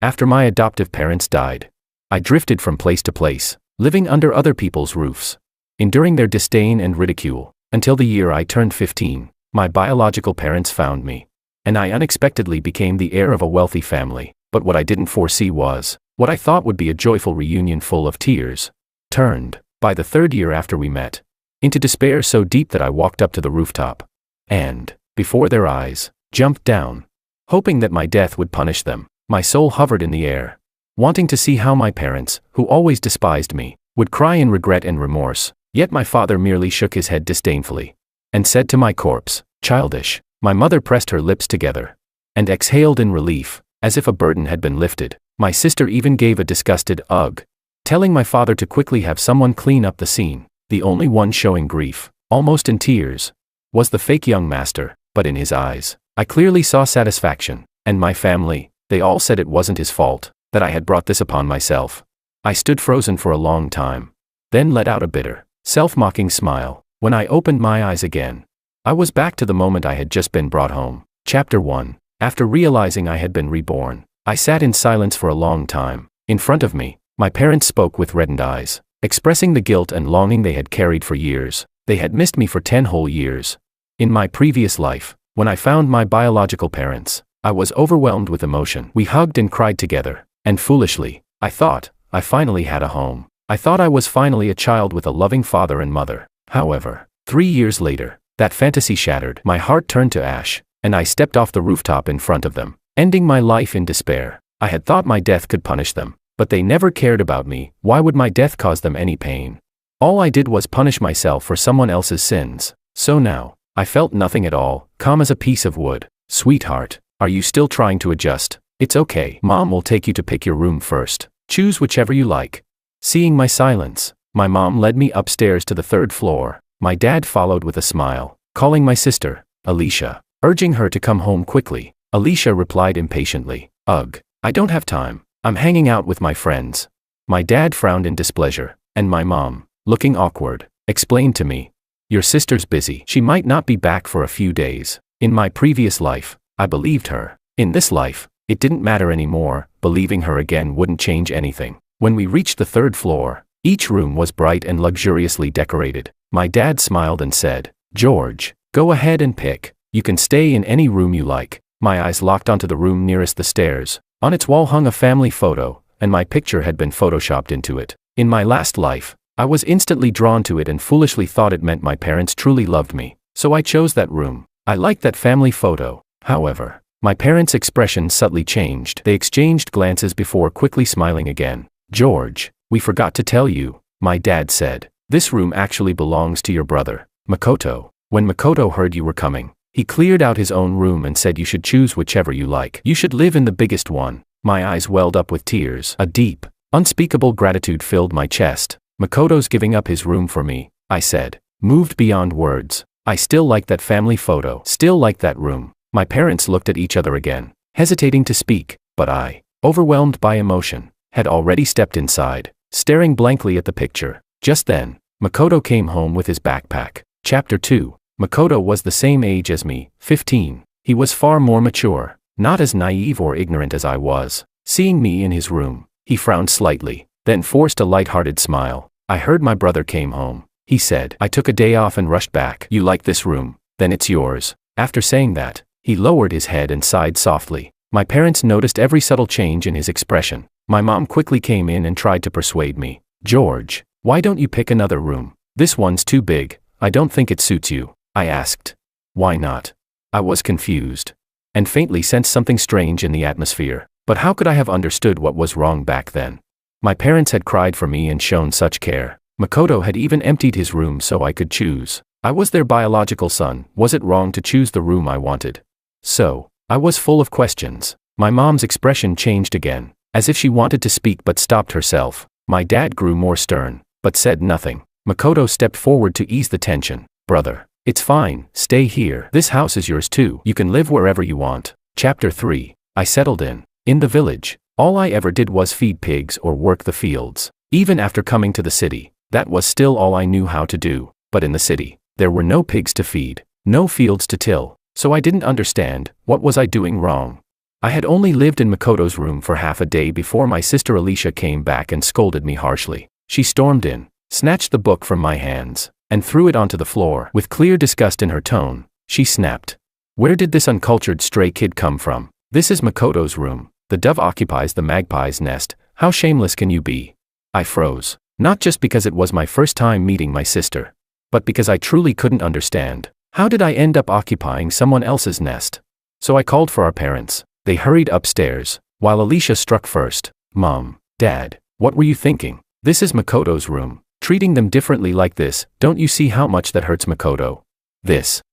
After my adoptive parents died, I drifted from place to place, living under other people's roofs, enduring their disdain and ridicule, until the year I turned 15, my biological parents found me, and I unexpectedly became the heir of a wealthy family. But what I didn't foresee was, what I thought would be a joyful reunion full of tears, turned, by the 3rd year after we met, into despair so deep that I walked up to the rooftop, and, before their eyes, jumped down, hoping that my death would punish them. My soul hovered in the air, wanting to see how my parents, who always despised me, would cry in regret and remorse. Yet my father merely shook his head disdainfully, and said to my corpse, "Childish." My mother pressed her lips together, and exhaled in relief, as if a burden had been lifted. My sister even gave a disgusted ugh, telling my father to quickly have someone clean up the scene. The only one showing grief, almost in tears, was the fake young master, but in his eyes, I clearly saw satisfaction. And my family, they all said it wasn't his fault, that I had brought this upon myself. I stood frozen for a long time, then let out a bitter, self-mocking smile. When I opened my eyes again, I was back to the moment I had just been brought home. Chapter 1. After realizing I had been reborn, I sat in silence for a long time. In front of me, my parents spoke with reddened eyes, expressing the guilt and longing they had carried for years. They had missed me for 10 whole years. In my previous life, when I found my biological parents, I was overwhelmed with emotion. We hugged and cried together, and foolishly, I thought, I finally had a home. I thought I was finally a child with a loving father and mother. However, 3 years later, that fantasy shattered. My heart turned to ash, and I stepped off the rooftop in front of them, ending my life in despair. I had thought my death could punish them, but they never cared about me. Why would my death cause them any pain? All I did was punish myself for someone else's sins. So now, I felt nothing at all, calm as a piece of wood. Sweetheart, are you still trying to adjust? It's okay. Mom will take you to pick your room first. Choose whichever you like. Seeing my silence, my mom led me upstairs to the 3rd floor. My dad followed with a smile, calling my sister, Alicia, urging her to come home quickly. Alicia replied impatiently, "Ugh, I don't have time. I'm hanging out with my friends." My dad frowned in displeasure, and my mom, looking awkward, explained to me, "Your sister's busy. She might not be back for a few days." In my previous life, I believed her. In this life, it didn't matter anymore. Believing her again wouldn't change anything. When we reached the 3rd floor, each room was bright and luxuriously decorated. My dad smiled and said, "George, go ahead and pick. You can stay in any room you like." My eyes locked onto the room nearest the stairs. On its wall hung a family photo, and my picture had been photoshopped into it. In my last life, I was instantly drawn to it and foolishly thought it meant my parents truly loved me. So I chose that room. I liked that family photo. However, my parents' expression subtly changed. They exchanged glances before quickly smiling again. "George, we forgot to tell you," my dad said. "This room actually belongs to your brother, Makoto." When Makoto heard you were coming, he cleared out his own room and said you should choose whichever you like. You should live in the biggest one. My eyes welled up with tears. A deep, unspeakable gratitude filled my chest. "Makoto's giving up his room for me," I said, moved beyond words. I still like that family photo, still like that room. My parents looked at each other again, hesitating to speak, but I, overwhelmed by emotion, had already stepped inside, staring blankly at the picture. Just then, Makoto came home with his backpack. Chapter 2. Makoto was the same age as me, 15. He was far more mature, not as naive or ignorant as I was. Seeing me in his room, he frowned slightly, then forced a light-hearted smile. "I heard my brother came home," he said. "I took a day off and rushed back. You like this room? Then it's yours." After saying that, he lowered his head and sighed softly. My parents noticed every subtle change in his expression. My mom quickly came in and tried to persuade me. "George, why don't you pick another room? This one's too big. I don't think it suits you." I asked. "Why not?" I was confused, and faintly sensed something strange in the atmosphere. But how could I have understood what was wrong back then? My parents had cried for me and shown such care. Makoto had even emptied his room so I could choose. I was their biological son. Was it wrong to choose the room I wanted? So, I was full of questions. My mom's expression changed again, as if she wanted to speak but stopped herself. My dad grew more stern, but said nothing. Makoto stepped forward to ease the tension. "Brother, it's fine, stay here. This house is yours too. You can live wherever you want." Chapter 3. I settled in. In the village, all I ever did was feed pigs or work the fields. Even after coming to the city, that was still all I knew how to do. But in the city, there were no pigs to feed, no fields to till, so I didn't understand, what was I doing wrong? I had only lived in Makoto's room for half a day before my sister Alicia came back and scolded me harshly. She stormed in, snatched the book from my hands, and threw it onto the floor. With clear disgust in her tone, she snapped. Where did this uncultured stray kid come from? This is Makoto's room. The dove occupies the magpie's nest. How shameless can you be? I froze. Not just because it was my first time meeting my sister, but because I truly couldn't understand. How did I end up occupying someone else's nest? So I called for our parents. They hurried upstairs, while Alicia struck first. Mom, Dad, what were you thinking? This is Makoto's room. Treating them differently like this, don't you see how much that hurts Makoto?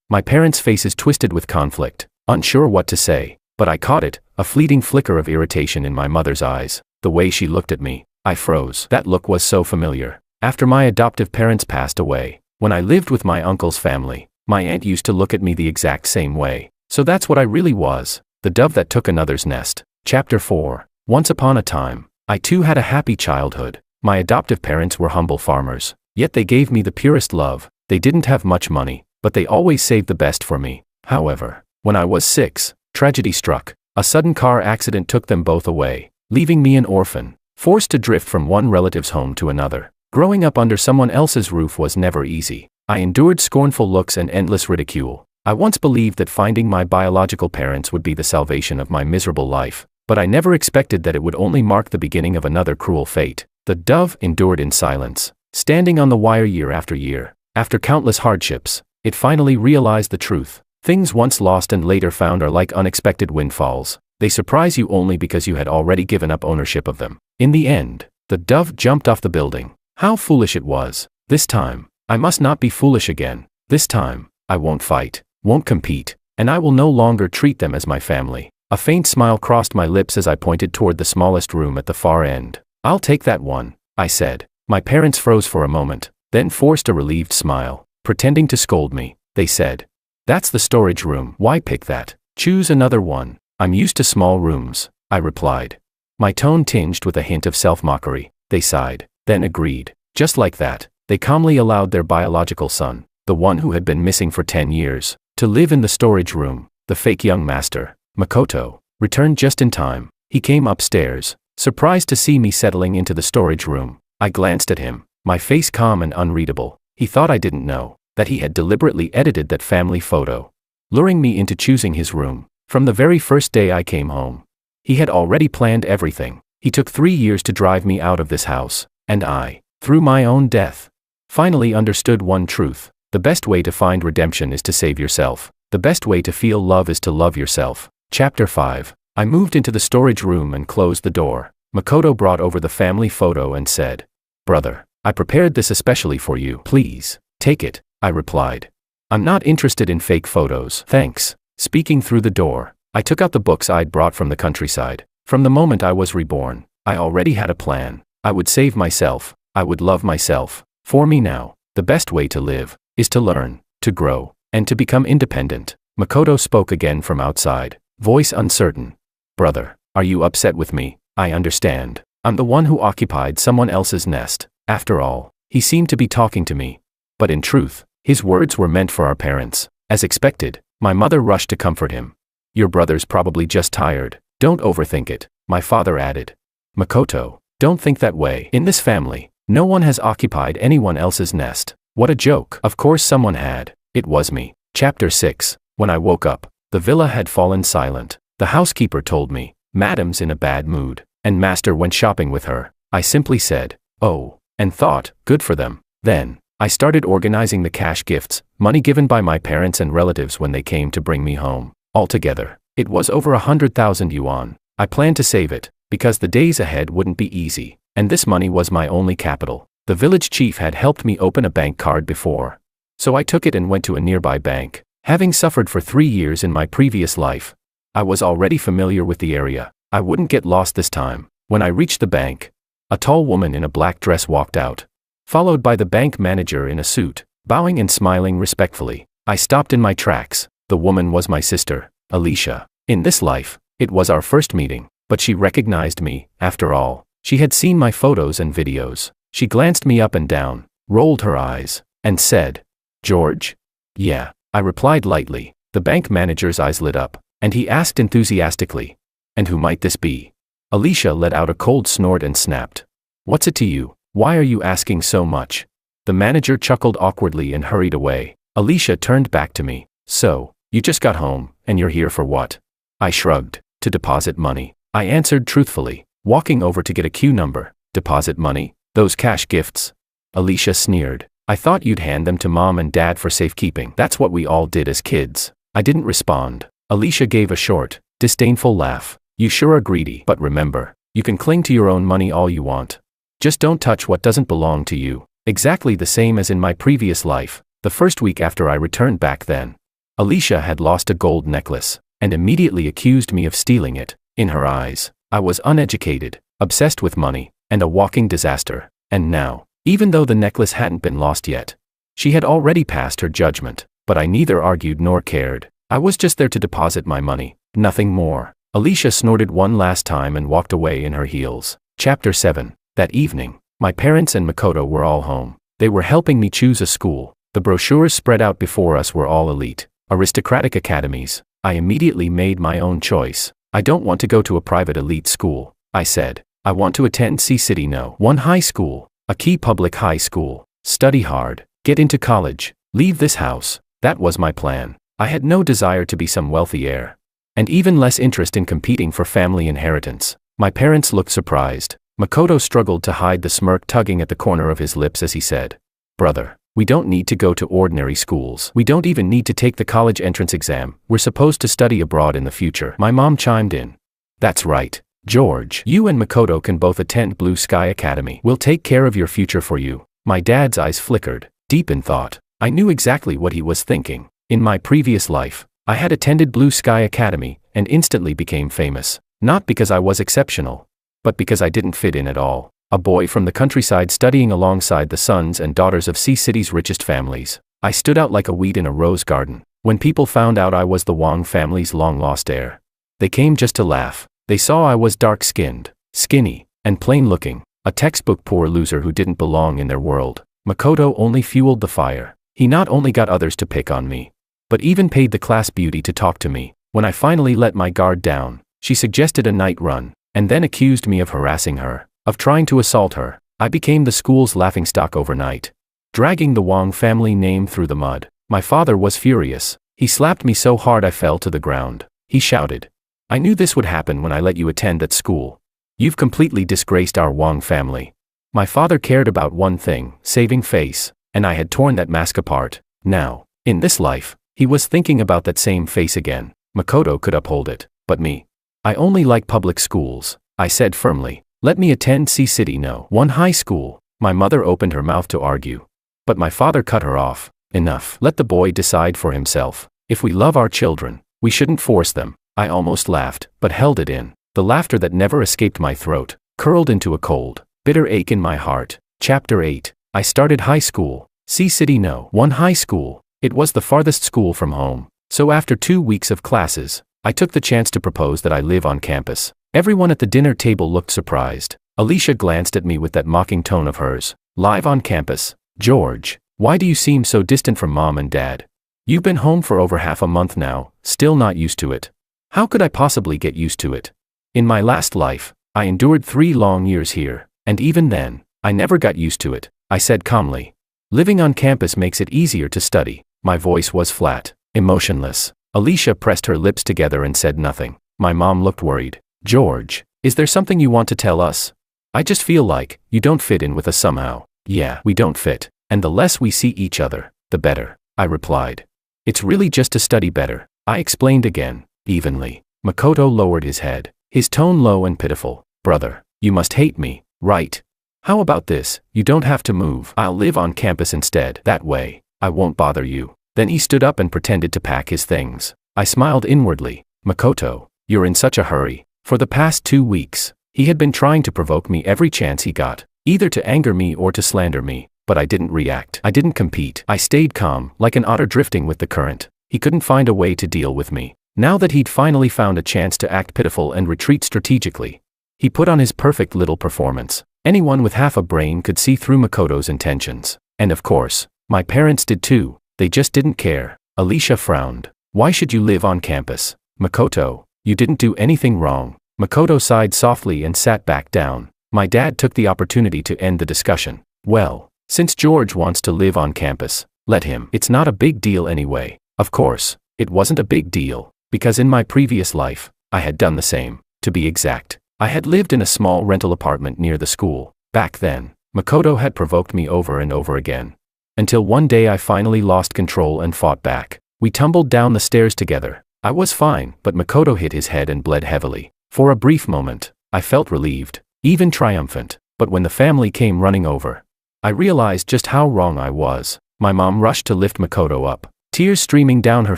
My parents' faces twisted with conflict, unsure what to say, but I caught it, a fleeting flicker of irritation in my mother's eyes. The way she looked at me, I froze. That look was so familiar. After my adoptive parents passed away, when I lived with my uncle's family, my aunt used to look at me the exact same way. So that's what I really was, the dove that took another's nest. Chapter 4. Once upon a time, I too had a happy childhood. My adoptive parents were humble farmers, yet they gave me the purest love. They didn't have much money, but they always saved the best for me. However, when I was 6, tragedy struck. A sudden car accident took them both away, leaving me an orphan, forced to drift from one relative's home to another. Growing up under someone else's roof was never easy. I endured scornful looks and endless ridicule. I once believed that finding my biological parents would be the salvation of my miserable life, but I never expected that it would only mark the beginning of another cruel fate. The dove endured in silence, standing on the wire year after year. After countless hardships, it finally realized the truth. Things once lost and later found are like unexpected windfalls. They surprise you only because you had already given up ownership of them. In the end, the dove jumped off the building. How foolish it was. This time, I must not be foolish again. This time, I won't fight, won't compete, and I will no longer treat them as my family. A faint smile crossed my lips as I pointed toward the smallest room at the far end. I'll take that one, I said. My parents froze for a moment, then forced a relieved smile. Pretending to scold me, they said, "That's the storage room. Why pick that? Choose another one." "I'm used to small rooms," I replied. My tone tinged with a hint of self-mockery. They sighed, then agreed. Just like that, they calmly allowed their biological son, the one who had been missing for 10 years, to live in the storage room. The fake young master, Makoto, returned just in time. He came upstairs, surprised to see me settling into the storage room. I glanced at him, my face calm and unreadable. He thought I didn't know that he had deliberately edited that family photo, luring me into choosing his room. From the very first day I came home, he had already planned everything. He took 3 years to drive me out of this house, and I, through my own death, finally understood one truth. The best way to find redemption is to save yourself. The best way to feel love is to love yourself. Chapter 5. I moved into the storage room and closed the door. Makoto brought over the family photo and said, "Brother, I prepared this especially for you. Please, take it," I replied. "I'm not interested in fake photos, thanks." Speaking through the door, I took out the books I'd brought from the countryside. From the moment I was reborn, I already had a plan. I would save myself. I would love myself. For me now, the best way to live is to learn, to grow, and to become independent. Makoto spoke again from outside, voice uncertain. "Brother, are you upset with me? I understand. I'm the one who occupied someone else's nest." After all, he seemed to be talking to me. But in truth, his words were meant for our parents. As expected, my mother rushed to comfort him. "Your brother's probably just tired. Don't overthink it," my father added. "Makoto, don't think that way. In this family, no one has occupied anyone else's nest." What a joke. Of course someone had. It was me. Chapter 6. When I woke up, the villa had fallen silent. The housekeeper told me, "Madam's in a bad mood, and master went shopping with her." I simply said, "Oh," and thought, good for them. Then, I started organizing the cash gifts, money given by my parents and relatives when they came to bring me home. Altogether, it was over 100,000 yuan. I planned to save it, because the days ahead wouldn't be easy, and this money was my only capital. The village chief had helped me open a bank card before, so I took it and went to a nearby bank. Having suffered for 3 years in my previous life, I was already familiar with the area. I wouldn't get lost this time. When I reached the bank, a tall woman in a black dress walked out, followed by the bank manager in a suit, bowing and smiling respectfully. I stopped in my tracks. The woman was my sister, Alicia. In this life, it was our first meeting, but she recognized me. After all, she had seen my photos and videos. She glanced me up and down, rolled her eyes, and said, "George?" "Yeah," I replied lightly. The bank manager's eyes lit up, and he asked enthusiastically, And who might this be? Alicia let out a cold snort and snapped. What's it to you? Why are you asking so much? The manager chuckled awkwardly and hurried away. Alicia turned back to me. So, you just got home, and you're here for what? I shrugged. To deposit money. I answered truthfully, walking over to get a queue number. Deposit money? Those cash gifts? Alicia sneered. I thought you'd hand them to mom and dad for safekeeping. That's what we all did as kids. I didn't respond. Alicia gave a short, disdainful laugh. You sure are greedy. But remember, you can cling to your own money all you want. Just don't touch what doesn't belong to you. Exactly the same as in my previous life, the first week after I returned back then. Alicia had lost a gold necklace, and immediately accused me of stealing it. In her eyes, I was uneducated, obsessed with money, and a walking disaster. And now, even though the necklace hadn't been lost yet, she had already passed her judgment, but I neither argued nor cared. I was just there to deposit my money, nothing more. Alicia snorted one last time and walked away in her heels. Chapter 7. That evening, my parents and Makoto were all home. They were helping me choose a school. The brochures spread out before us were all elite, aristocratic academies. I immediately made my own choice. I don't want to go to a private elite school, I said. I want to attend C-City No. 1 high school, a key public high school, study hard, get into college, leave this house. That was my plan. I had no desire to be some wealthy heir, and even less interest in competing for family inheritance. My parents looked surprised. Makoto struggled to hide the smirk tugging at the corner of his lips as he said, "Brother, we don't need to go to ordinary schools. We don't even need to take the college entrance exam. We're supposed to study abroad in the future." My mom chimed in. "That's right, George. You and Makoto can both attend Blue Sky Academy. We'll take care of your future for you." My dad's eyes flickered, deep in thought. I knew exactly what he was thinking. In my previous life, I had attended Blue Sky Academy and instantly became famous. Not because I was exceptional, but because I didn't fit in at all. A boy from the countryside studying alongside the sons and daughters of C-City's richest families. I stood out like a weed in a rose garden. When people found out I was the Wang family's long-lost heir, they came just to laugh. They saw I was dark-skinned, skinny, and plain-looking, a textbook poor loser who didn't belong in their world. Makoto only fueled the fire. He not only got others to pick on me, but even paid the class beauty to talk to me. When I finally let my guard down, she suggested a night run, and then accused me of harassing her, of trying to assault her. I became the school's laughingstock overnight, dragging the Wang family name through the mud. My father was furious. He slapped me so hard I fell to the ground. He shouted, "I knew this would happen when I let you attend that school. You've completely disgraced our Wang family." My father cared about one thing, saving face, and I had torn that mask apart. Now, in this life, he was thinking about that same face again. Makoto could uphold it, but me. I only like public schools, I said firmly. Let me attend C-City No. 1 high school. My mother opened her mouth to argue, but my father cut her off. Enough. Let the boy decide for himself. If we love our children, we shouldn't force them. I almost laughed, but held it in. The laughter that never escaped my throat curled into a cold, bitter ache in my heart. Chapter 8. I started high school. C-City No. 1 high school. It was the farthest school from home. So after 2 weeks of classes, I took the chance to propose that I live on campus. Everyone at the dinner table looked surprised. Alicia glanced at me with that mocking tone of hers. Live on campus? George, why do you seem so distant from mom and dad? You've been home for over half a month now, still not used to it. How could I possibly get used to it? In my last life, I endured 3 long years here, and even then, I never got used to it, I said calmly. Living on campus makes it easier to study. My voice was flat, emotionless. Alicia pressed her lips together and said nothing. My mom looked worried. George, is there something you want to tell us? I just feel like you don't fit in with us somehow. Yeah, we don't fit, and the less we see each other, the better, I replied. It's really just to study better, I explained again, evenly. Makoto lowered his head, his tone low and pitiful. Brother, you must hate me, right? How about this? You don't have to move. I'll live on campus instead. That way, I won't bother you. Then he stood up and pretended to pack his things. I smiled inwardly. Makoto, you're in such a hurry. For the past 2 weeks, he had been trying to provoke me every chance he got, either to anger me or to slander me, but I didn't react. I didn't compete. I stayed calm, like an otter drifting with the current. He couldn't find a way to deal with me. Now that he'd finally found a chance to act pitiful and retreat strategically, he put on his perfect little performance. Anyone with half a brain could see through Makoto's intentions. And of course, my parents did too. They just didn't care. Alicia frowned. Why should you live on campus? Makoto, you didn't do anything wrong. Makoto sighed softly and sat back down. My dad took the opportunity to end the discussion. Well, since George wants to live on campus, let him. It's not a big deal anyway. Of course, it wasn't a big deal, because in my previous life, I had done the same. To be exact, I had lived in a small rental apartment near the school. Back then, Makoto had provoked me over and over again. Until one day I finally lost control and fought back. We tumbled down the stairs together. I was fine, but Makoto hit his head and bled heavily. For a brief moment, I felt relieved, even triumphant. But when the family came running over, I realized just how wrong I was. My mom rushed to lift Makoto up, tears streaming down her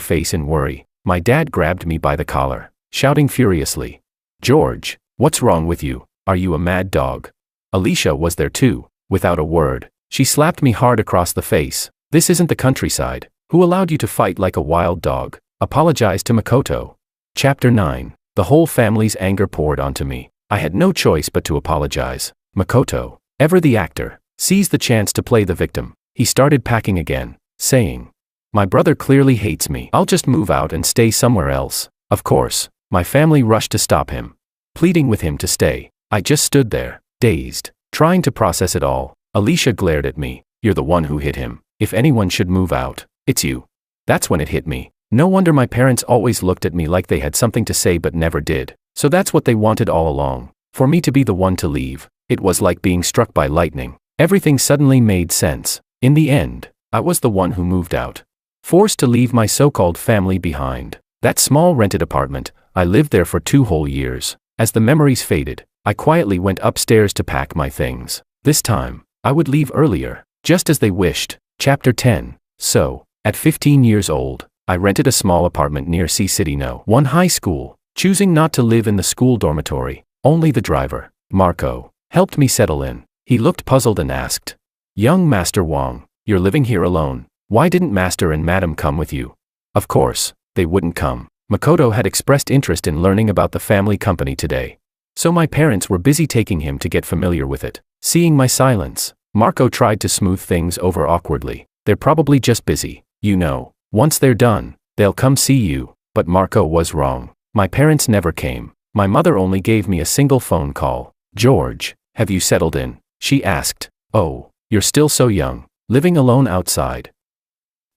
face in worry. My dad grabbed me by the collar, shouting furiously, "George, what's wrong with you? Are you a mad dog?" Alicia was there too. Without a word, she slapped me hard across the face. "This isn't the countryside. Who allowed you to fight like a wild dog? Apologize to Makoto." Chapter 9. The whole family's anger poured onto me. I had no choice but to apologize. Makoto, ever the actor, seized the chance to play the victim. He started packing again, saying, "My brother clearly hates me. I'll just move out and stay somewhere else." Of course, my family rushed to stop him, pleading with him to stay. I just stood there, dazed, trying to process it all. Alicia glared at me. "You're the one who hit him. If anyone should move out, it's you." That's when it hit me. No wonder my parents always looked at me like they had something to say but never did. So that's what they wanted all along. For me to be the one to leave. It was like being struck by lightning. Everything suddenly made sense. In the end, I was the one who moved out. Forced to leave my so-called family behind. That small rented apartment, I lived there for 2 whole years. As the memories faded, I quietly went upstairs to pack my things. This time, I would leave earlier, just as they wished. Chapter 10. So, at 15 years old, I rented a small apartment near C-City No. 1 high school, choosing not to live in the school dormitory. Only the driver, Marco, helped me settle in. He looked puzzled and asked, "Young Master Wang, you're living here alone. Why didn't Master and Madam come with you?" Of course, they wouldn't come. Makoto had expressed interest in learning about the family company today. So my parents were busy taking him to get familiar with it. Seeing my silence, Marco tried to smooth things over awkwardly. "They're probably just busy, you know. Once they're done, they'll come see you." But Marco was wrong. My parents never came. My mother only gave me a single phone call. "George, have you settled in?" she asked. "Oh, you're still so young, living alone outside.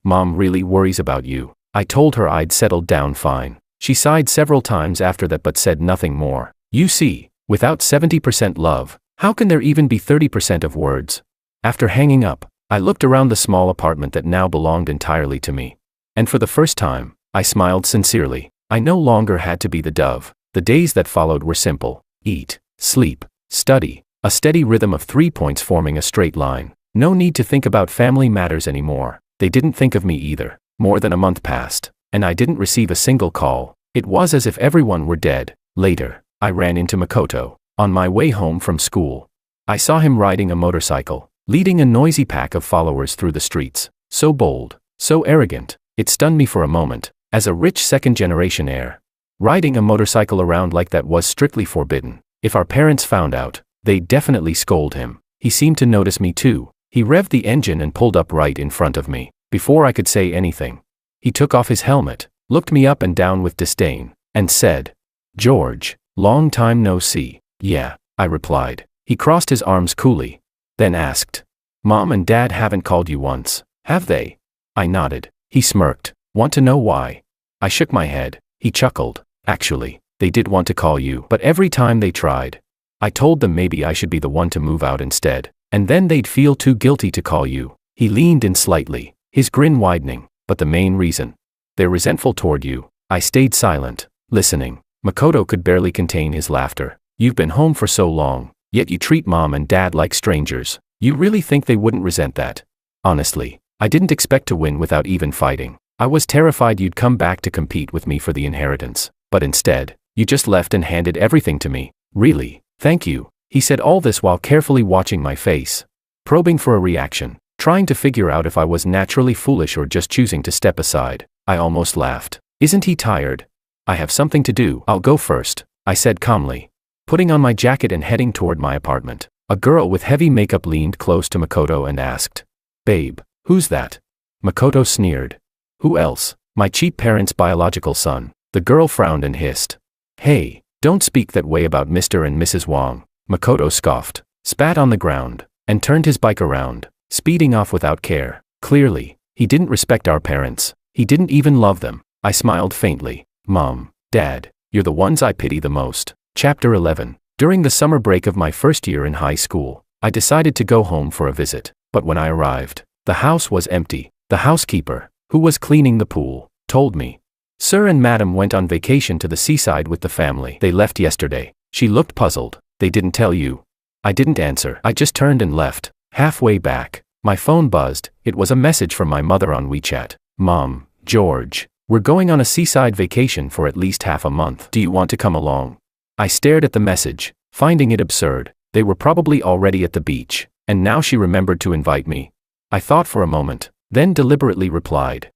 Mom really worries about you." I told her I'd settled down fine. She sighed several times after that but said nothing more. You see, without 70% love, how can there even be 30% of words? After hanging up, I looked around the small apartment that now belonged entirely to me. And for the first time, I smiled sincerely. I no longer had to be the dove. The days that followed were simple. Eat, sleep, study. A steady rhythm of 3 points forming a straight line. No need to think about family matters anymore. They didn't think of me either. More than a month passed, and I didn't receive a single call. It was as if everyone were dead. Later, I ran into Makoto. On my way home from school, I saw him riding a motorcycle, leading a noisy pack of followers through the streets. So bold, so arrogant. It stunned me for a moment. As a rich second-generation heir, riding a motorcycle around like that was strictly forbidden. If our parents found out, they'd definitely scold him. He seemed to notice me too. He revved the engine and pulled up right in front of me. Before I could say anything, he took off his helmet, looked me up and down with disdain, and said, "George, long time no see." "Yeah," I replied. He crossed his arms coolly, then asked, "Mom and Dad haven't called you once, have they?" I nodded. He smirked. "Want to know why?" I shook my head. He chuckled. "Actually, they did want to call you, but every time they tried, I told them maybe I should be the one to move out instead, and then they'd feel too guilty to call you." He leaned in slightly, his grin widening. "But the main reason? They're resentful toward you." I stayed silent, listening. Makoto could barely contain his laughter. "You've been home for so long, yet you treat Mom and Dad like strangers. You really think they wouldn't resent that?" Honestly, I didn't expect to win without even fighting. I was terrified you'd come back to compete with me for the inheritance. But instead, you just left and handed everything to me. "Really, thank you." He said all this while carefully watching my face, probing for a reaction, trying to figure out if I was naturally foolish or just choosing to step aside. I almost laughed. "Isn't he tired?" "I have something to do. I'll go first," I said calmly, putting on my jacket and heading toward my apartment. A girl with heavy makeup leaned close to Makoto and asked, "Babe, who's that?" Makoto sneered. "Who else? My cheap parents' biological son." The girl frowned and hissed, "Hey, Don't speak that way about Mr. and Mrs. Wang, Makoto scoffed, spat on the ground, and turned his bike around, speeding off without care. Clearly, he didn't respect our parents. He didn't even love them. I smiled faintly. Mom, Dad, you're the ones I pity the most. Chapter 11. During the summer break of my first year in high school, I decided to go home for a visit. But when I arrived, the house was empty. The housekeeper, who was cleaning the pool, told me, "Sir and Madam went on vacation to the seaside with the family. They left yesterday." She looked puzzled. "They didn't tell you?" I didn't answer. I just turned and left. Halfway back, my phone buzzed. It was a message from my mother on WeChat. "Mom, George, we're going on a seaside vacation for at least half a month. Do you want to come along?" I stared at the message, finding it absurd. They were probably already at the beach, and now she remembered to invite me. I thought for a moment, then deliberately replied,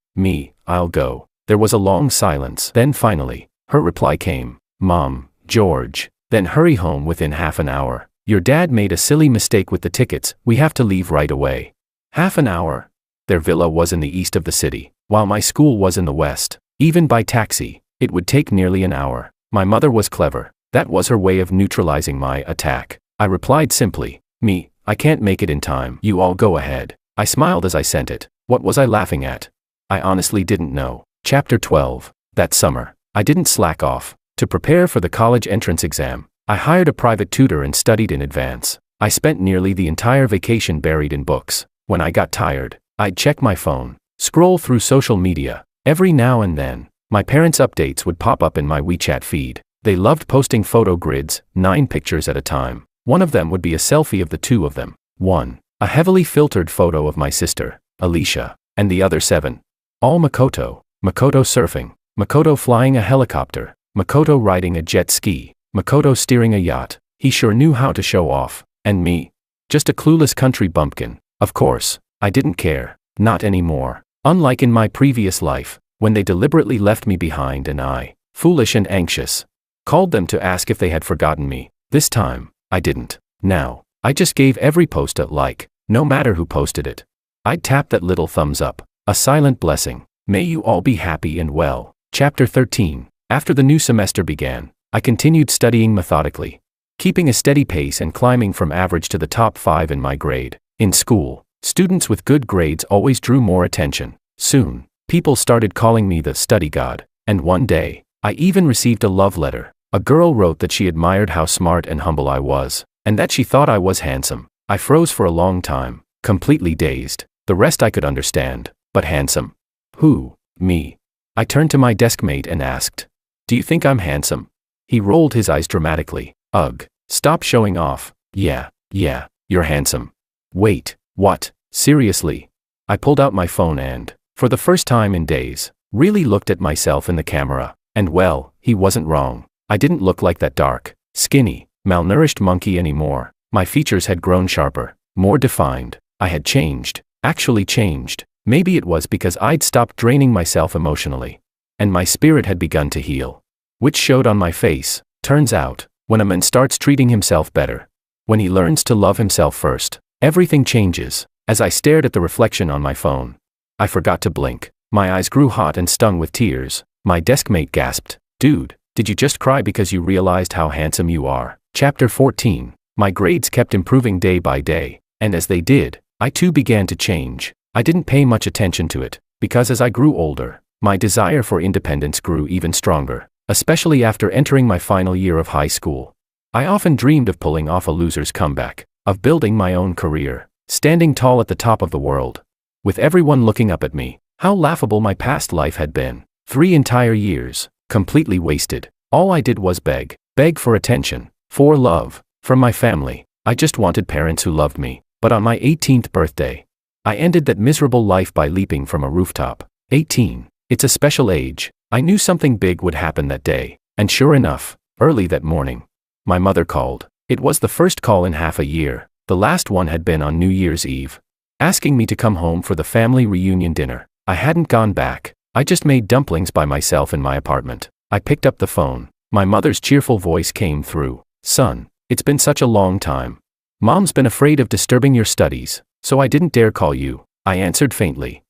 "I'll go." There was a long silence. Then finally, her reply came, "Mom, George, then hurry home within half an hour. Your dad made a silly mistake with the tickets. We have to leave right away." Half an hour? Their villa was in the east of the city, while my school was in the west. Even by taxi, it would take nearly an hour. My mother was clever. That was her way of neutralizing my attack. I replied simply, "I can't make it in time. You all go ahead." I smiled as I sent it. What was I laughing at? I honestly didn't know. Chapter 12. That summer, I didn't slack off. To prepare for the college entrance exam, I hired a private tutor and studied in advance. I spent nearly the entire vacation buried in books. When I got tired, I'd check my phone, scroll through social media. Every now and then, my parents' updates would pop up in my WeChat feed. They loved posting photo grids, 9 pictures at a time. One of them would be a selfie of the two of them. One, a heavily filtered photo of my sister, Alicia, and the other 7. All Makoto. Makoto surfing, Makoto flying a helicopter, Makoto riding a jet ski, Makoto steering a yacht. He sure knew how to show off. And me? Just a clueless country bumpkin. Of course, I didn't care. Not anymore. Unlike in my previous life, when they deliberately left me behind and I, foolish and anxious, called them to ask if they had forgotten me. This time, I didn't. Now, I just gave every post a like, no matter who posted it. I'd tap that little thumbs up, a silent blessing. May you all be happy and well. Chapter 13. After the new semester began, I continued studying methodically, keeping a steady pace and climbing from average to the top 5 in my grade. In school, students with good grades always drew more attention. Soon, people started calling me the study god, and one day, I even received a love letter. A girl wrote that she admired how smart and humble I was, and that she thought I was handsome. I froze for a long time, completely dazed. The rest I could understand, but handsome? Who? Me? I turned to my deskmate and asked, "Do you think I'm handsome?" He rolled his eyes dramatically. "Ugh, stop showing off." Yeah, you're handsome." "Wait, what? Seriously?" I pulled out my phone and, for the first time in days, really looked at myself in the camera. And well, he wasn't wrong. I didn't look like that dark, skinny, malnourished monkey anymore. My features had grown sharper, more defined. I had changed, actually changed. Maybe it was because I'd stopped draining myself emotionally, and my spirit had begun to heal, which showed on my face. Turns out, when a man starts treating himself better, when he learns to love himself first, everything changes. As I stared at the reflection on my phone, I forgot to blink. My eyes grew hot and stung with tears. My deskmate gasped, "Dude, did you just cry because you realized how handsome you are?" Chapter 14. My grades kept improving day by day, and as they did, I too began to change. I didn't pay much attention to it, because as I grew older, my desire for independence grew even stronger, especially after entering my final year of high school. I often dreamed of pulling off a loser's comeback, of building my own career, standing tall at the top of the world, with everyone looking up at me. How laughable my past life had been. 3 entire years, completely wasted. All I did was beg for attention, for love, from my family. I just wanted parents who loved me. But on my 18th birthday, I ended that miserable life by leaping from a rooftop. 18. It's a special age. I knew something big would happen that day, and sure enough, early that morning, my mother called. It was the first call in half a year. The last one had been on New Year's Eve, asking me to come home for the family reunion dinner. I hadn't gone back. I just made dumplings by myself in my apartment. I picked up the phone. My mother's cheerful voice came through. "Son, it's been such a long time. Mom's been afraid of disturbing your studies, so I didn't dare call you." I answered faintly,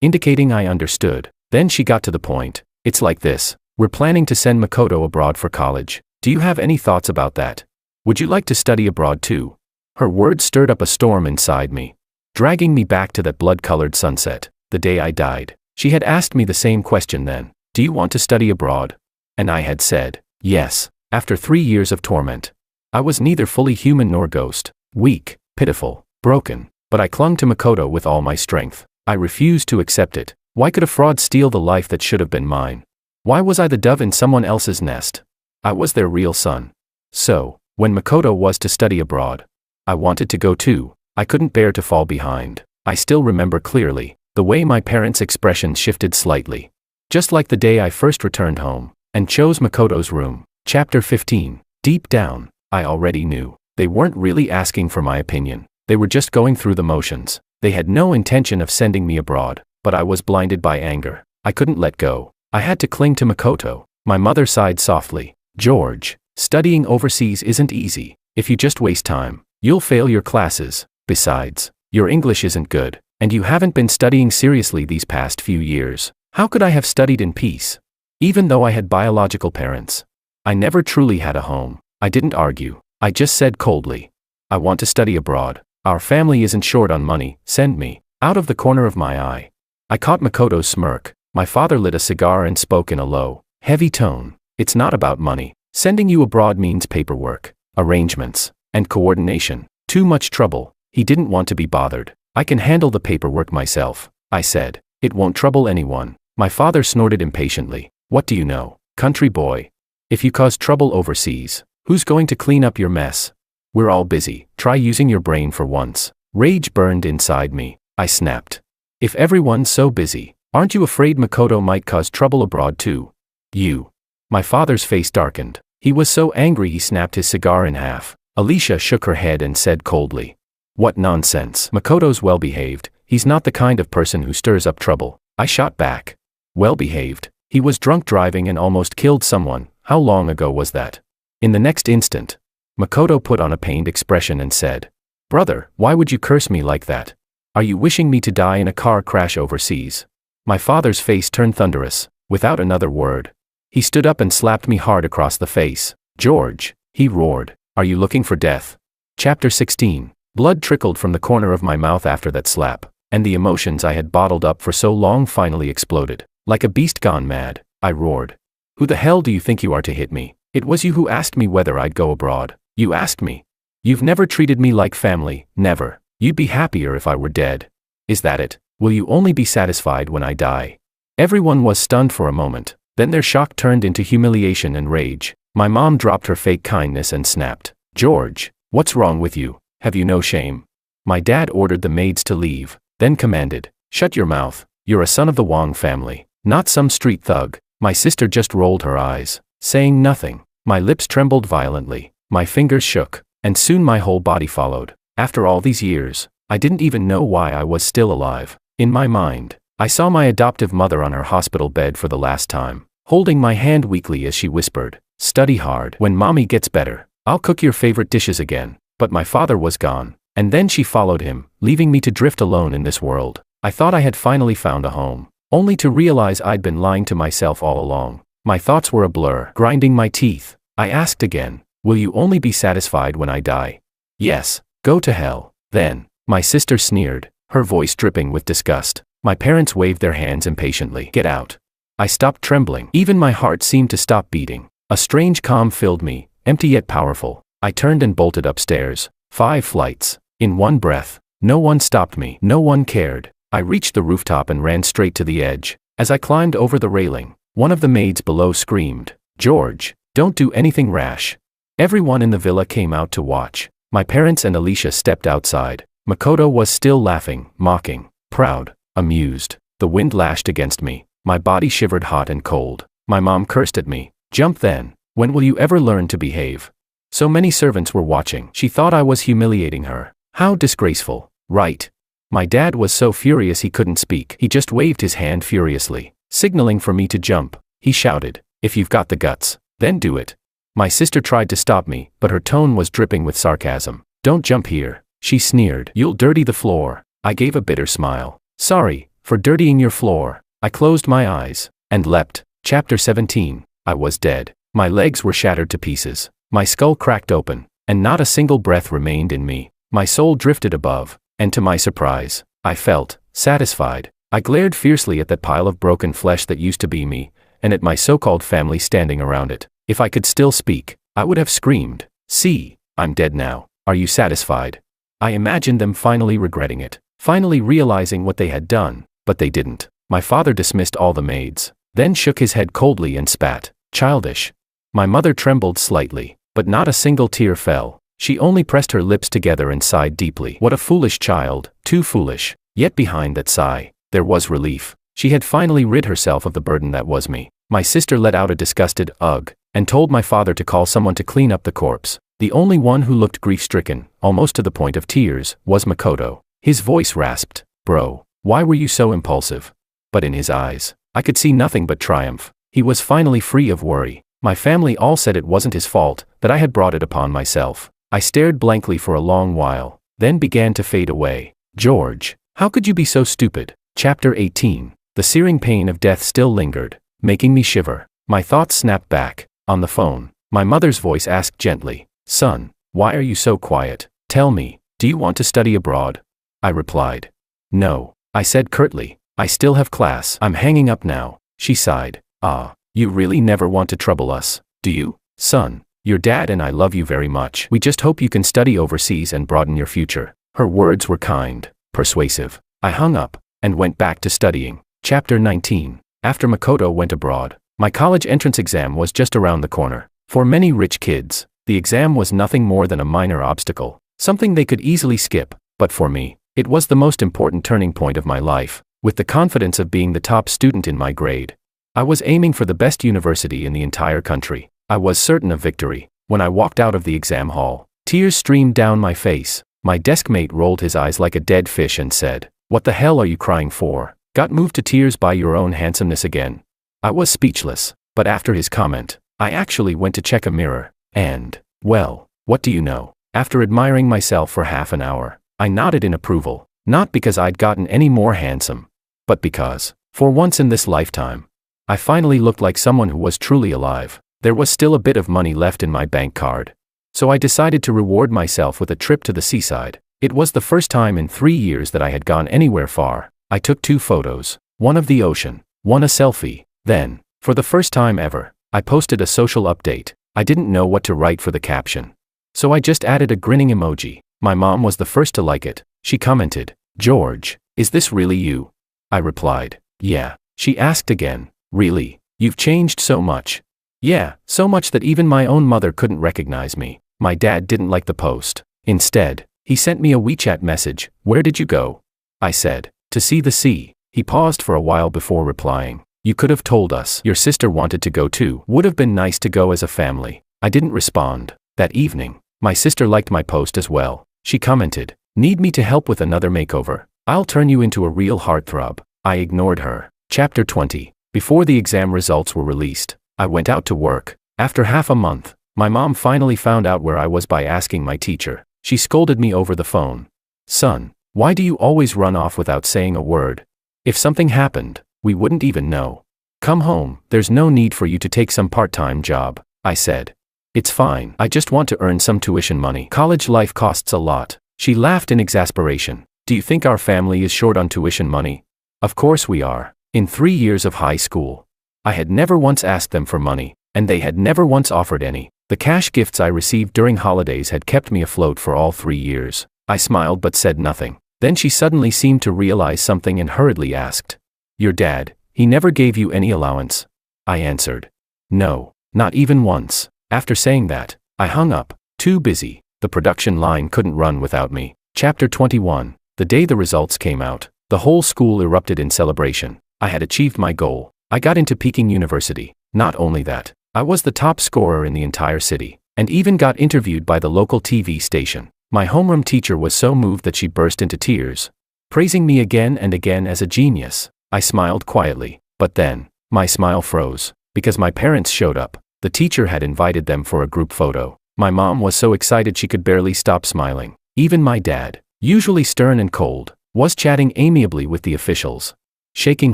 indicating I understood. Then she got to the point. "It's like this. We're planning to send Makoto abroad for college. Do you have any thoughts about that? Would you like to study abroad too? Her words stirred up a storm inside me, dragging me back to that blood-colored sunset, the day I died. She had asked me the same question then. Do you want to study abroad? And I had said, yes, after 3 years of torment. I was neither fully human nor ghost, weak, pitiful, broken, but I clung to Makoto with all my strength. I refused to accept it. Why could a fraud steal the life that should have been mine? Why was I the dove in someone else's nest? I was their real son. So, when Makoto was to study abroad, I wanted to go too. I couldn't bear to fall behind. I still remember clearly the way my parents' expressions shifted slightly. Just like the day I first returned home and chose Makoto's room. Chapter 15. Deep down, I already knew. They weren't really asking for my opinion. They were just going through the motions. They had no intention of sending me abroad, but I was blinded by anger. I couldn't let go. I had to cling to Makoto. My mother sighed softly. George, studying overseas isn't easy. If you just waste time, you'll fail your classes. Besides, your English isn't good, and you haven't been studying seriously these past few years. How could I have studied in peace? Even though I had biological parents, I never truly had a home. I didn't argue. I just said coldly, I want to study abroad. Our family isn't short on money. Send me. Out of the corner of my eye, I caught Makoto's smirk. My father lit a cigar and spoke in a low, heavy tone. It's not about money. Sending you abroad means paperwork, arrangements, and coordination. Too much trouble. He didn't want to be bothered. I can handle the paperwork myself, I said. It won't trouble anyone. My father snorted impatiently. What do you know, country boy? If you cause trouble overseas, who's going to clean up your mess? We're all busy. Try using your brain for once. Rage burned inside me. I snapped. If everyone's so busy, aren't you afraid Makoto might cause trouble abroad too? You. My father's face darkened. He was so angry he snapped his cigar in half. Alicia shook her head and said coldly, what nonsense. Makoto's well-behaved. He's not the kind of person who stirs up trouble. I shot back. Well-behaved. He was drunk driving and almost killed someone. How long ago was that? In the next instant, Makoto put on a pained expression and said, brother, why would you curse me like that? Are you wishing me to die in a car crash overseas? My father's face turned thunderous. Without another word, he stood up and slapped me hard across the face. George, he roared, are you looking for death? Chapter 16. Blood trickled from the corner of my mouth after that slap, and the emotions I had bottled up for so long finally exploded. Like a beast gone mad, I roared. Who the hell do you think you are to hit me? It was you who asked me whether I'd go abroad. You asked me. You've never treated me like family, never. You'd be happier if I were dead. Is that it? Will you only be satisfied when I die? Everyone was stunned for a moment, then their shock turned into humiliation and rage. My mom dropped her fake kindness and snapped. George, what's wrong with you? Have you no shame? My dad ordered the maids to leave, then commanded, shut your mouth. You're a son of the Wong family, not some street thug. My sister just rolled her eyes, saying nothing. My lips trembled violently, my fingers shook, and soon my whole body followed. After all these years, I didn't even know why I was still alive. In my mind, I saw my adoptive mother on her hospital bed for the last time, holding my hand weakly as she whispered, study hard. When mommy gets better, I'll cook your favorite dishes again. But my father was gone, and then she followed him, leaving me to drift alone in this world. I thought I had finally found a home, only to realize I'd been lying to myself all along. My thoughts were a blur, grinding my teeth. I asked again, will you only be satisfied when I die? Yes, go to hell. Then, my sister sneered, her voice dripping with disgust. My parents waved their hands impatiently. Get out. I stopped trembling. Even my heart seemed to stop beating. A strange calm filled me, empty yet powerful. I turned and bolted upstairs. 5 flights. In one breath. No one stopped me. No one cared. I reached the rooftop and ran straight to the edge. As I climbed over the railing, one of the maids below screamed, George, don't do anything rash. Everyone in the villa came out to watch. My parents and Alicia stepped outside. Makoto was still laughing, mocking, proud, amused. The wind lashed against me. My body shivered hot and cold. My mom cursed at me. Jump then. When will you ever learn to behave? So many servants were watching. She thought I was humiliating her. How disgraceful. Right. My dad was so furious he couldn't speak. He just waved his hand furiously, signaling for me to jump. He shouted, if you've got the guts, then do it. My sister tried to stop me, but her tone was dripping with sarcasm. Don't jump here, she sneered. You'll dirty the floor. I gave a bitter smile. Sorry, for dirtying your floor. I closed my eyes and leapt. Chapter 17. I was dead. My legs were shattered to pieces. My skull cracked open, and not a single breath remained in me. My soul drifted above, and to my surprise, I felt satisfied. I glared fiercely at that pile of broken flesh that used to be me, and at my so-called family standing around it. If I could still speak, I would have screamed, "See, I'm dead now. Are you satisfied?" I imagined them finally regretting it, finally realizing what they had done, but they didn't. My father dismissed all the maids, then shook his head coldly and spat, "Childish." My mother trembled slightly, but not a single tear fell. She only pressed her lips together and sighed deeply. What a foolish child, too foolish. Yet behind that sigh, there was relief. She had finally rid herself of the burden that was me. My sister let out a disgusted ugh, and told my father to call someone to clean up the corpse. The only one who looked grief-stricken, almost to the point of tears, was Makoto. His voice rasped, "Bro, why were you so impulsive?" But in his eyes, I could see nothing but triumph. He was finally free of worry. My family all said it wasn't his fault, that I had brought it upon myself. I stared blankly for a long while, then began to fade away. George, how could you be so stupid? Chapter 18. The searing pain of death still lingered, making me shiver. My thoughts snapped back. On the phone, my mother's voice asked gently, "Son, why are you so quiet? Tell me, do you want to study abroad?" I replied, "No," I said curtly. "I still have class. I'm hanging up now." She sighed. "Ah, you really never want to trouble us, do you? Son, your dad and I love you very much. We just hope you can study overseas and broaden your future." Her words were kind, persuasive. I hung up, and went back to studying. Chapter 19. After Makoto went abroad, my college entrance exam was just around the corner. For many rich kids, the exam was nothing more than a minor obstacle, something they could easily skip, but for me, it was the most important turning point of my life. With the confidence of being the top student in my grade, I was aiming for the best university in the entire country. I was certain of victory. When I walked out of the exam hall, tears streamed down my face. My deskmate rolled his eyes like a dead fish and said, "What the hell are you crying for? Got moved to tears by your own handsomeness again?" I was speechless, but after his comment, I actually went to check a mirror, and, well, what do you know? After admiring myself for half an hour, I nodded in approval, not because I'd gotten any more handsome, but because, for once in this lifetime, I finally looked like someone who was truly alive. There was still a bit of money left in my bank card, so I decided to reward myself with a trip to the seaside. It was the first time in 3 years that I had gone anywhere far. I took 2 photos, one of the ocean, one a selfie. Then, for the first time ever, I posted a social update. I didn't know what to write for the caption, so I just added a grinning emoji. My mom was the first to like it. She commented, "George, is this really you?" I replied, "Yeah." She asked again, "Really? You've changed so much." "Yeah, so much that even my own mother couldn't recognize me." My dad didn't like the post. Instead, he sent me a WeChat message, "Where did you go?" I said, "To see the sea." He paused for a while before replying, "You could have told us. Your sister wanted to go too. Would have been nice to go as a family." I didn't respond. That evening, my sister liked my post as well. She commented, "Need me to help with another makeover? I'll turn you into a real heartthrob." I ignored her. Chapter 20. Before the exam results were released, I went out to work. After half a month, my mom finally found out where I was by asking my teacher. She scolded me over the phone. "Son, why do you always run off without saying a word? If something happened, we wouldn't even know. Come home, there's no need for you to take some part-time job." I said, "It's fine, I just want to earn some tuition money. College life costs a lot." She laughed in exasperation. "Do you think our family is short on tuition money?" Of course we are. In 3 years of high school, I had never once asked them for money, and they had never once offered any. The cash gifts I received during holidays had kept me afloat for all 3 years. I smiled but said nothing. Then she suddenly seemed to realize something and hurriedly asked, "Your dad, he never gave you any allowance?" I answered, "No, not even once." After saying that, I hung up, too busy. The production line couldn't run without me. Chapter 21. The day the results came out, the whole school erupted in celebration. I had achieved my goal. I got into Peking University. Not only that, I was the top scorer in the entire city, and even got interviewed by the local TV station. My homeroom teacher was so moved that she burst into tears, praising me again and again as a genius. I smiled quietly, but then, my smile froze, because my parents showed up. The teacher had invited them for a group photo. My mom was so excited she could barely stop smiling. Even my dad, usually stern and cold, was chatting amiably with the officials, shaking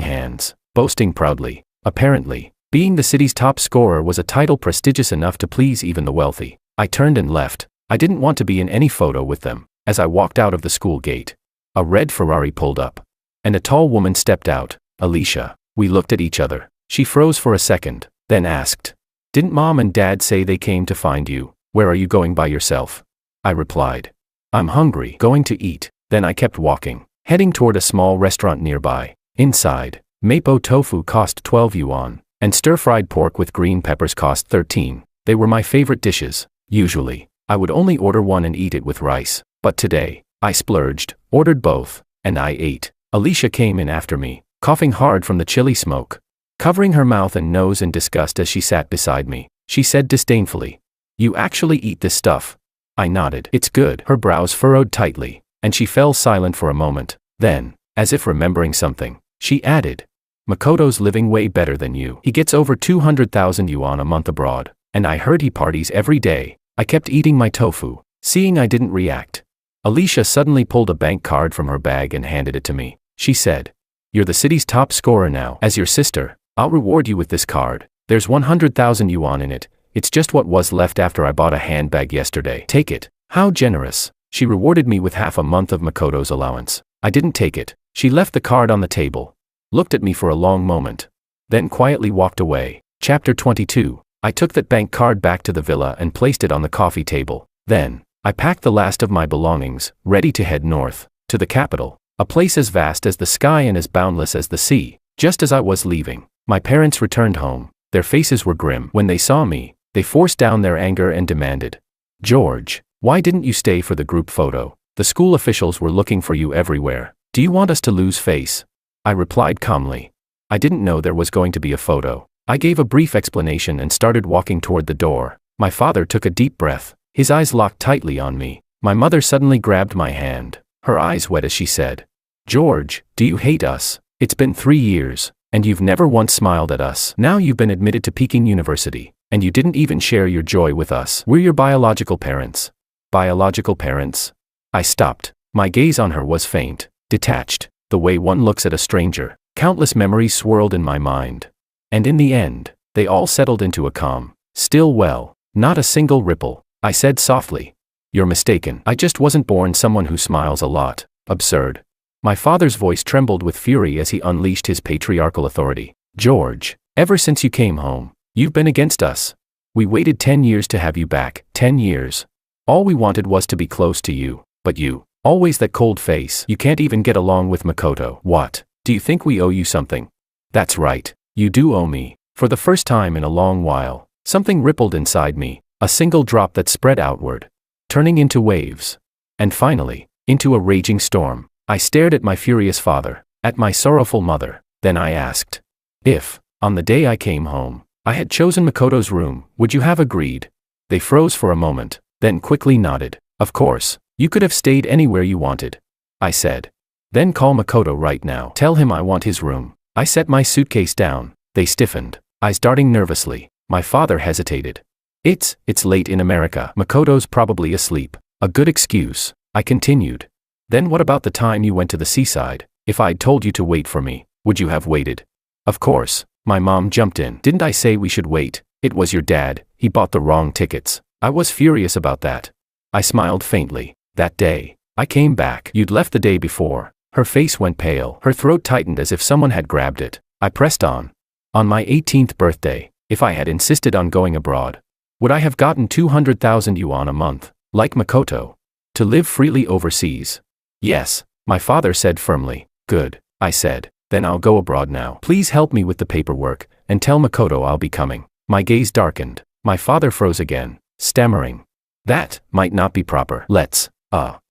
hands, boasting proudly. Apparently, Being the city's top scorer was a title prestigious enough to please even the wealthy. I turned and left. I didn't want to be in any photo with them. As I walked out of the school gate, a red Ferrari pulled up, and a tall woman stepped out. Alicia. We looked at each other. She froze for a second, then asked, "Didn't Mom and Dad say they came to find you? Where are you going by yourself?" I replied, "I'm hungry, going to eat." Then I kept walking, heading toward a small restaurant nearby. Inside, mapo tofu cost 12 yuan, and stir-fried pork with green peppers cost 13. They were my favorite dishes. Usually, I would only order one and eat it with rice, but today, I splurged, ordered both, and I ate. Alicia came in after me, coughing hard from the chili smoke. Covering her mouth and nose in disgust as she sat beside me, she said disdainfully, "You actually eat this stuff?" I nodded. "It's good." Her brows furrowed tightly, and she fell silent for a moment. Then, as if remembering something, she added, "Makoto's living way better than you. He gets over 200,000 yuan a month abroad, and I heard he parties every day." I kept eating my tofu, seeing I didn't react. Alicia suddenly pulled a bank card from her bag and handed it to me. She said, "You're the city's top scorer now. As your sister, I'll reward you with this card. There's 100,000 yuan in it. It's just what was left after I bought a handbag yesterday. Take it." How generous. She rewarded me with half a month of Makoto's allowance. I didn't take it. She left the card on the table, looked at me for a long moment, then quietly walked away. Chapter 22. I took that bank card back to the villa and placed it on the coffee table. Then, I packed the last of my belongings, ready to head north, to the capital, a place as vast as the sky and as boundless as the sea. Just as I was leaving, my parents returned home. Their faces were grim. When they saw me, they forced down their anger and demanded, "George, why didn't you stay for the group photo? The school officials were looking for you everywhere. Do you want us to lose face?" I replied calmly, "I didn't know there was going to be a photo." I gave a brief explanation and started walking toward the door. My father took a deep breath, his eyes locked tightly on me. My mother suddenly grabbed my hand, her eyes wet as she said, "George, do you hate us? It's been 3 years, and you've never once smiled at us. Now you've been admitted to Peking University, and you didn't even share your joy with us. We're your biological parents." Biological parents? I stopped. My gaze on her was faint, detached, the way one looks at a stranger. Countless memories swirled in my mind. And in the end, they all settled into a calm, still well, not a single ripple. I said softly, "You're mistaken. I just wasn't born someone who smiles a lot." Absurd. My father's voice trembled with fury as he unleashed his patriarchal authority. "George, ever since you came home, you've been against us. We waited 10 years to have you back, 10 years. All we wanted was to be close to you, but you, always that cold face. You can't even get along with Makoto. What? Do you think we owe you something?" "That's right. You do owe me." For the first time in a long while, something rippled inside me, a single drop that spread outward, turning into waves. And finally, into a raging storm. I stared at my furious father, at my sorrowful mother. Then I asked, "If, on the day I came home, I had chosen Makoto's room, would you have agreed?" They froze for a moment, then quickly nodded. "Of course, you could have stayed anywhere you wanted," I said. "Then call Makoto right now. Tell him I want his room." I set my suitcase down. They stiffened, eyes darting nervously. My father hesitated. It's late in America. Makoto's probably asleep." "A good excuse," I continued. "Then what about the time you went to the seaside? If I'd told you to wait for me, would you have waited?" "Of course," my mom jumped in. "Didn't I say we should wait? It was your dad, he bought the wrong tickets." I was furious about that. I smiled faintly. "That day, I came back. You'd left the day before." Her face went pale. Her throat tightened as if someone had grabbed it. I pressed on. "On my 18th birthday, if I had insisted on going abroad, would I have gotten 200,000 yuan a month, like Makoto, to live freely overseas?" "Yes," my father said firmly. "Good," I said. "Then I'll go abroad now. Please help me with the paperwork, and tell Makoto I'll be coming." My gaze darkened. My father froze again, stammering, "That might not be proper. Let's,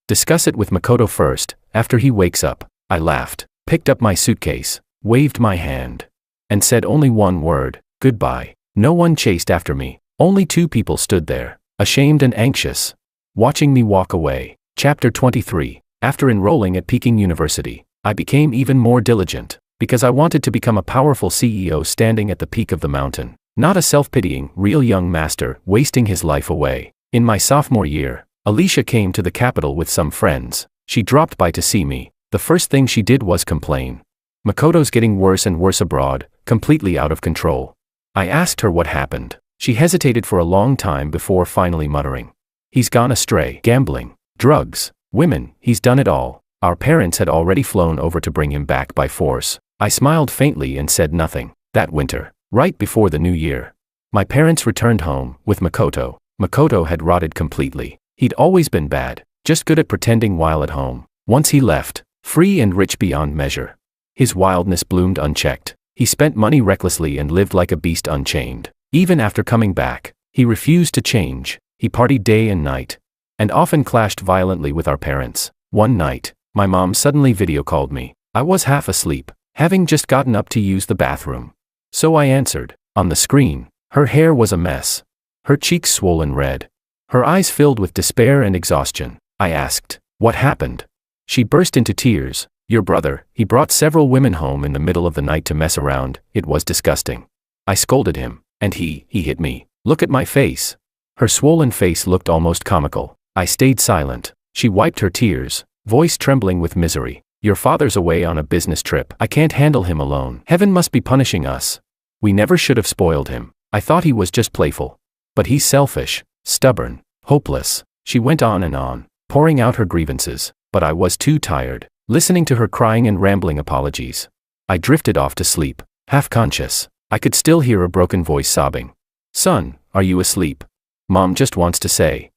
discuss it with Makoto first, after he wakes up." I laughed, picked up my suitcase, waved my hand, and said only one word, "Goodbye." No one chased after me. Only 2 people stood there, ashamed and anxious, watching me walk away. Chapter 23. After enrolling at Peking University, I became even more diligent, because I wanted to become a powerful CEO standing at the peak of the mountain, not a self-pitying, real young master wasting his life away. In my sophomore year, Alicia came to the capital with some friends. She dropped by to see me. The first thing she did was complain. "Makoto's getting worse and worse abroad, completely out of control." I asked her what happened. She hesitated for a long time before finally muttering. He's gone astray. Gambling, drugs, women, he's done it all. Our parents had already flown over to bring him back by force. I smiled faintly and said nothing. That winter, right before the new year, my parents returned home with Makoto. Makoto had rotted completely. He'd always been bad, just good at pretending while at home. Once he left, free and rich beyond measure, his wildness bloomed unchecked. He spent money recklessly and lived like a beast unchained. Even after coming back, he refused to change. He partied day and night, and often clashed violently with our parents. One night, my mom suddenly video called me. I was half asleep, having just gotten up to use the bathroom. So I answered. On the screen, her hair was a mess, her cheeks swollen red, her eyes filled with despair and exhaustion. I asked, "What happened?" She burst into tears. "Your brother, he brought several women home in the middle of the night to mess around. It was disgusting." I scolded him, and he hit me. Look at my face. Her swollen face looked almost comical. I stayed silent. She wiped her tears, voice trembling with misery. "Your father's away on a business trip. I can't handle him alone. Heaven must be punishing us. We never should have spoiled him. I thought he was just playful. But he's selfish, stubborn, hopeless." She went on, pouring out her grievances, but I was too tired, listening to her crying and rambling apologies. I drifted off to sleep, half conscious. I could still hear a broken voice sobbing. "Son, are you asleep? Mom just wants to say."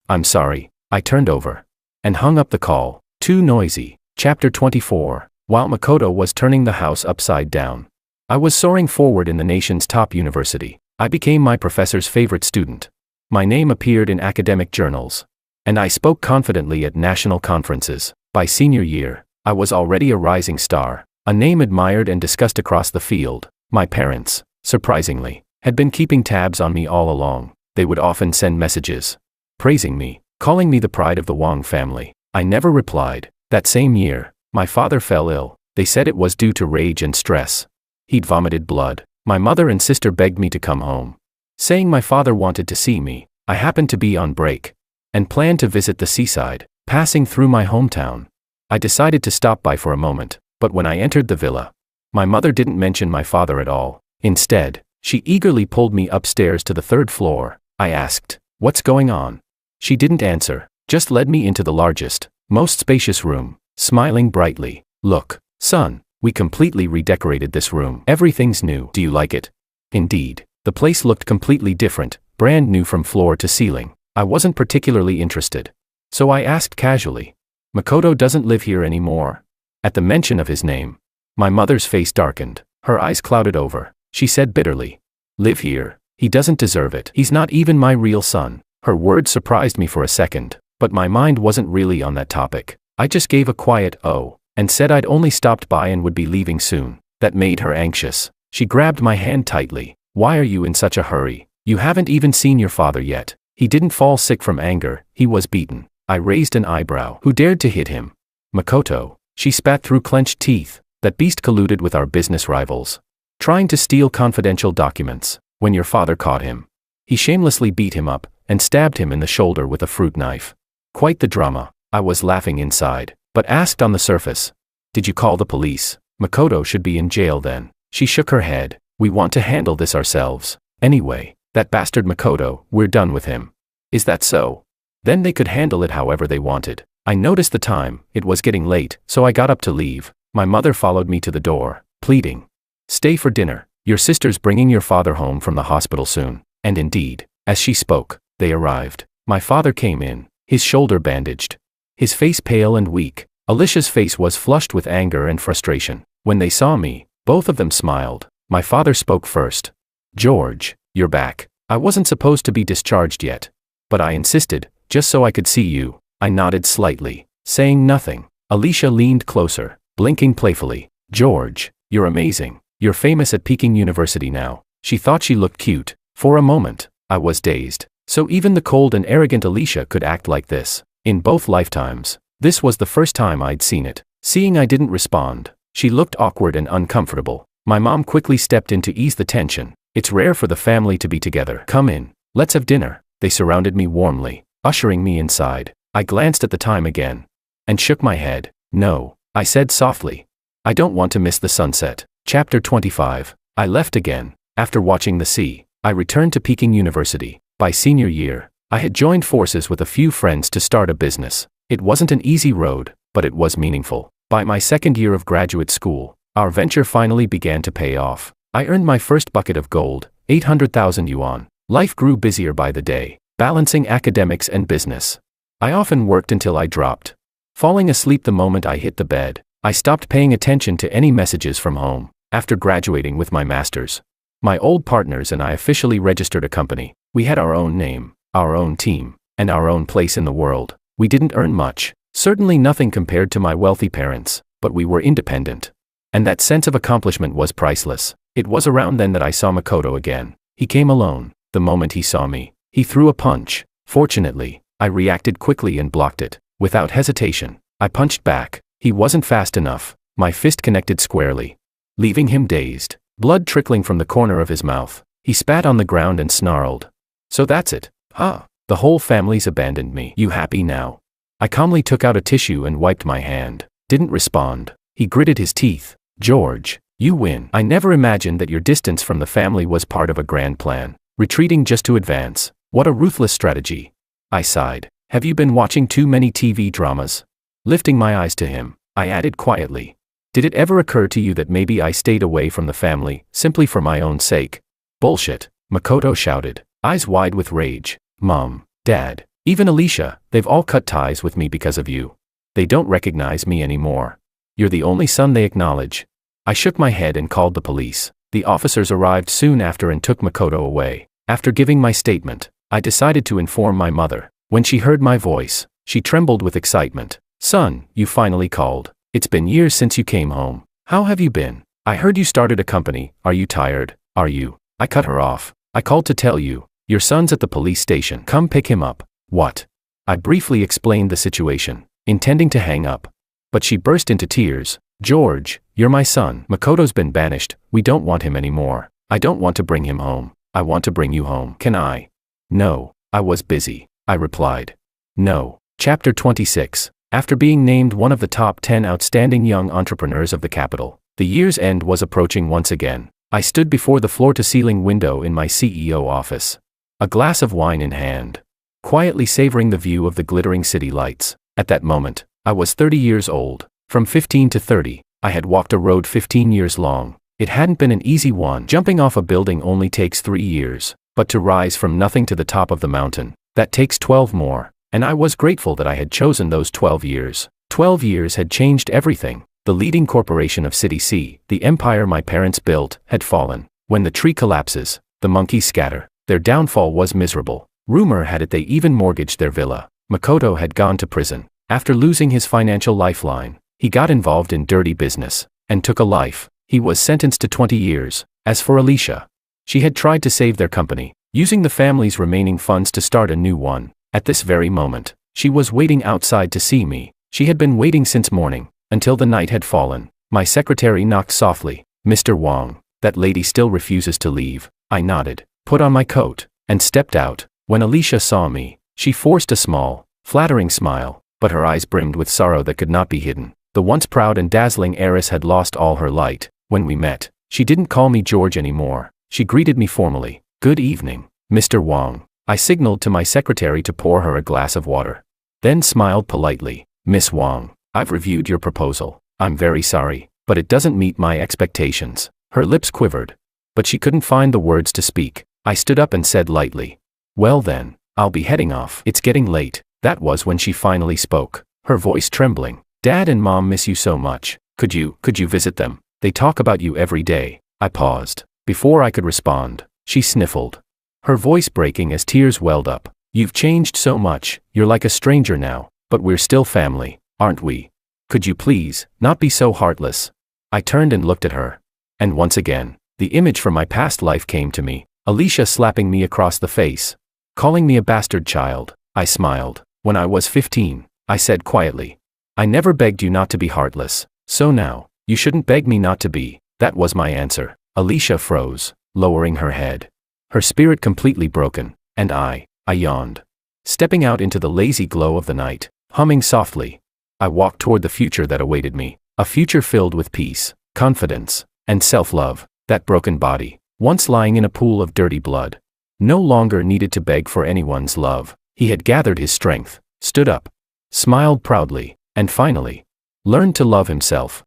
"I'm sorry." I turned over and hung up the call. Too noisy. Chapter 24. While Makoto was turning the house upside down, I was soaring forward in the nation's top university. I became my professor's favorite student. My name appeared in academic journals, and I spoke confidently at national conferences. By senior year, I was already a rising star, a name admired and discussed across the field. My parents, surprisingly, had been keeping tabs on me all along. They would often send messages, praising me, calling me the pride of the Wang family. I never replied. That same year, my father fell ill. They said it was due to rage and stress. He'd vomited blood. My mother and sister begged me to come home, saying my father wanted to see me. I happened to be on break and planned to visit the seaside, passing through my hometown. I decided to stop by for a moment, but when I entered the villa, my mother didn't mention my father at all. Instead, she eagerly pulled me upstairs to the third floor. I asked, "What's going on?" She didn't answer, just led me into the largest, most spacious room, smiling brightly. "Look, son, we completely redecorated this room. Everything's new. Do you like it?" Indeed, the place looked completely different, brand new from floor to ceiling. I wasn't particularly interested, so I asked casually, "Makoto doesn't live here anymore?" At the mention of his name, my mother's face darkened. Her eyes clouded over. She said bitterly, "Live here? He doesn't deserve it. He's not even my real son." Her words surprised me for a second, but my mind wasn't really on that topic. I just gave a quiet "oh," and said I'd only stopped by and would be leaving soon. That made her anxious. She grabbed my hand tightly. "Why are you in such a hurry? You haven't even seen your father yet." He didn't fall sick from anger, he was beaten. I raised an eyebrow. Who dared to hit him? Makoto. She spat through clenched teeth. That beast colluded with our business rivals, trying to steal confidential documents. When your father caught him, he shamelessly beat him up and stabbed him in the shoulder with a fruit knife. Quite the drama. I was laughing inside, but asked on the surface, "Did you call the police? Makoto should be in jail then." She shook her head. "We want to handle this ourselves. Anyway, that bastard Makoto, we're done with him." "Is that so?" Then they could handle it however they wanted. I noticed the time. It was getting late, so I got up to leave. My mother followed me to the door, pleading, "Stay for dinner. Your sister's bringing your father home from the hospital soon." And indeed, as she spoke, they arrived. My father came in, his shoulder bandaged, his face pale and weak. Alicia's face was flushed with anger and frustration. When they saw me, both of them smiled. My father spoke first. "George, you're back. I wasn't supposed to be discharged yet, but I insisted, just so I could see you." I nodded slightly, saying nothing. Alicia leaned closer, blinking playfully. "George, you're amazing. You're famous at Peking University now." She thought she looked cute. For a moment, I was dazed. So even the cold and arrogant Alicia could act like this. In both lifetimes, this was the first time I'd seen it. Seeing I didn't respond, she looked awkward and uncomfortable. My mom quickly stepped in to ease the tension. "It's rare for the family to be together. Come in. Let's have dinner." They surrounded me warmly, ushering me inside. I glanced at the time again and shook my head. "No," I said softly. "I don't want to miss the sunset." Chapter 25. I left again, After watching the sea, I returned to Peking University. By senior year, I had joined forces with a few friends to start a business. It wasn't an easy road, but it was meaningful. By my second year of graduate school, our venture finally began to pay off. I earned my first bucket of gold, 800,000 yuan. Life grew busier by the day, balancing academics and business. I often worked until I dropped, falling asleep the moment I hit the bed. I stopped paying attention to any messages from home. After graduating with my master's, my old partners and I officially registered a company. We had our own name, our own team, and our own place in the world. We didn't earn much, certainly nothing compared to my wealthy parents, but we were independent. And that sense of accomplishment was priceless. It was around then that I saw Makoto again. He came alone. The moment he saw me, he threw a punch. Fortunately, I reacted quickly and blocked it. Without hesitation, I punched back. He wasn't fast enough. My fist connected squarely, leaving him dazed, blood trickling from the corner of his mouth. He spat on the ground and snarled. So that's it, huh? The whole family's abandoned me. You happy now? I calmly took out a tissue and wiped my hand. Didn't respond. He gritted his teeth. George, you win. I never imagined that your distance from the family was part of a grand plan. Retreating just to advance. What a ruthless strategy. I sighed. Have you been watching too many TV dramas? Lifting my eyes to him, I added quietly. Did it ever occur to you that maybe I stayed away from the family, simply for my own sake? Bullshit, Makoto shouted, eyes wide with rage. Mom, Dad, even Alicia, they've all cut ties with me because of you. They don't recognize me anymore. You're the only son they acknowledge. I shook my head and called the police. The officers arrived soon after and took Makoto away. After giving my statement, I decided to inform my mother. When she heard my voice, she trembled with excitement. Son, you finally called. It's been years since you came home. How have you been? I heard you started a company. Are you tired? Are you? I cut her off. I called to tell you. Your son's at the police station. Come pick him up. What? I briefly explained the situation, intending to hang up. But she burst into tears. George, you're my son. Makoto's been banished. We don't want him anymore. I don't want to bring him home. I want to bring you home. Can I? No, I was busy, I replied. No. Chapter 26. After being named one of the top 10 outstanding young entrepreneurs of the capital, the year's end was approaching once again. I stood before the floor-to-ceiling window in my CEO office, a glass of wine in hand, quietly savoring the view of the glittering city lights. At that moment, I was 30 years old. From 15 to 30, I had walked a road 15 years long. It hadn't been an easy one. Jumping off a building only takes 3 years, but to rise from nothing to the top of the mountain, that takes 12 more. And I was grateful that I had chosen those 12 years. 12 years had changed everything. The leading corporation of City C, the empire my parents built, had fallen. When the tree collapses, the monkeys scatter. Their downfall was miserable. Rumor had it they even mortgaged their villa. Makoto had gone to prison. After losing his financial lifeline, he got involved in dirty business and took a life. He was sentenced to 20 years. As for Alicia, she had tried to save their company, using the family's remaining funds to start a new one. At this very moment, she was waiting outside to see me. She had been waiting since morning, until the night had fallen. My secretary knocked softly. Mr. Wang, that lady still refuses to leave. I nodded, put on my coat, and stepped out. When Alicia saw me, she forced a small, flattering smile, but her eyes brimmed with sorrow that could not be hidden. The once proud and dazzling heiress had lost all her light. When we met, she didn't call me George anymore. She greeted me formally. Good evening, Mr. Wang. I signaled to my secretary to pour her a glass of water, then smiled politely. Miss Wang, I've reviewed your proposal. I'm very sorry, but it doesn't meet my expectations. Her lips quivered, but she couldn't find the words to speak. I stood up and said lightly, well then, I'll be heading off. It's getting late. That was when she finally spoke, her voice trembling. Dad and Mom miss you so much. Could you visit them? They talk about you every day. I paused. Before I could respond, she sniffled, her voice breaking as tears welled up. You've changed so much. You're like a stranger now, but we're still family, aren't we? Could you please not be so heartless? I turned and looked at her. And once again, the image from my past life came to me. Alicia slapping me across the face, calling me a bastard child. I smiled. When I was 15, I said quietly, I never begged you not to be heartless. So now, you shouldn't beg me not to be. That was my answer. Alicia froze, lowering her head, her spirit completely broken, and I yawned, stepping out into the lazy glow of the night, humming softly. I walked toward the future that awaited me, a future filled with peace, confidence, and self-love. That broken body, once lying in a pool of dirty blood. No longer needed to beg for anyone's love. He had gathered his strength, stood up, smiled proudly, and finally learned to love himself.